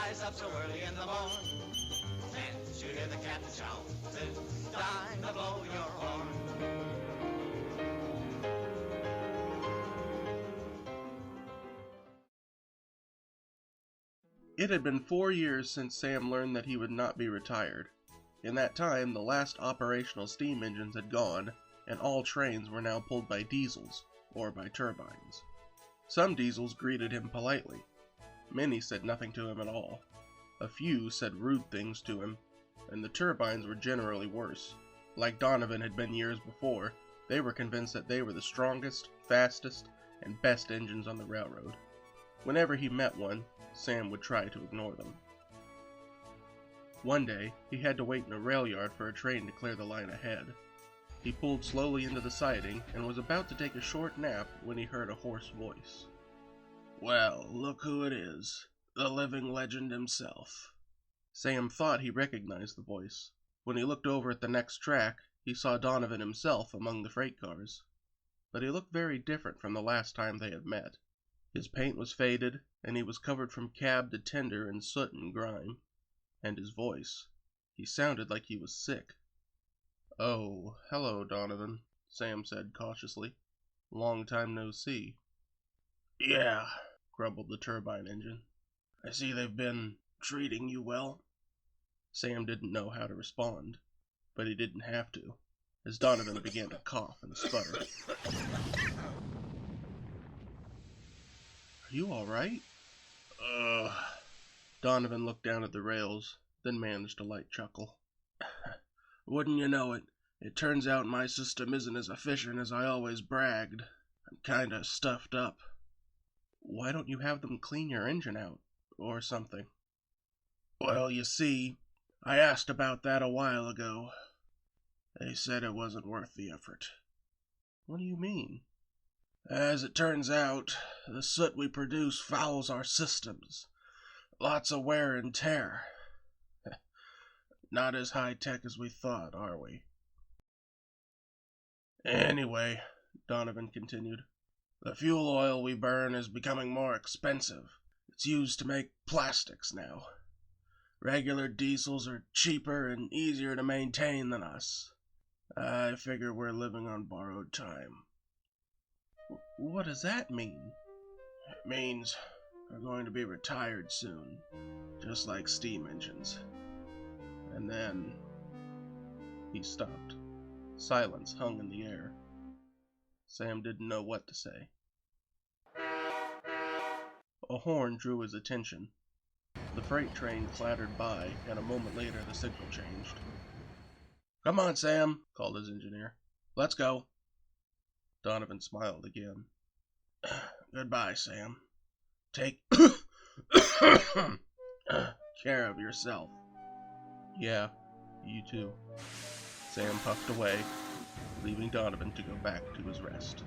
rise up so early in the morn. Can't you hear the captain shout? It's time to blow your horn. It had been 4 years since Sam learned that he would not be retired. In that time, the last operational steam engines had gone, and all trains were now pulled by diesels, or by turbines. Some diesels greeted him politely. Many said nothing to him at all. A few said rude things to him, and the turbines were generally worse. Like Donovan had been years before, they were convinced that they were the strongest, fastest, and best engines on the railroad. Whenever he met one, Sam would try to ignore them. One day, he had to wait in a rail yard for a train to clear the line ahead. He pulled slowly into the siding and was about to take a short nap when he heard a hoarse voice. "Well, look who it is. The living legend himself." Sam thought he recognized the voice. When he looked over at the next track, he saw Donovan himself among the freight cars. But he looked very different from the last time they had met. His paint was faded, and he was covered from cab to tender in soot and grime. And his voice, he sounded like he was sick. "Oh, hello, Donovan," Sam said cautiously. "Long time no see." "Yeah," grumbled the turbine engine. "I see they've been treating you well." Sam didn't know how to respond, but he didn't have to, as Donovan began to cough and sputter. "Are you all right?" Donovan looked down at the rails, then managed a light chuckle. "Wouldn't you know it, it turns out my system isn't as efficient as I always bragged. I'm kinda stuffed up." "Why don't you have them clean your engine out, or something?" "Well, you see, I asked about that a while ago. They said it wasn't worth the effort." "What do you mean?" "As it turns out, the soot we produce fouls our systems. Lots of wear and tear. Not as high-tech as we thought, are we?" "Anyway," Donovan continued, "the fuel oil we burn is becoming more expensive. It's used to make plastics now. Regular diesels are cheaper and easier to maintain than us. I figure we're living on borrowed time." "What does that mean?" "It means we're going to be retired soon, just like steam engines. And then..." He stopped. Silence hung in the air. Sam didn't know what to say. A horn drew his attention. The freight train clattered by, and a moment later the signal changed. "Come on, Sam," called his engineer. "Let's go." Donovan smiled again. "Goodbye, Sam. Take care of yourself." "Yeah, you too." Sam puffed away, leaving Donovan to go back to his rest.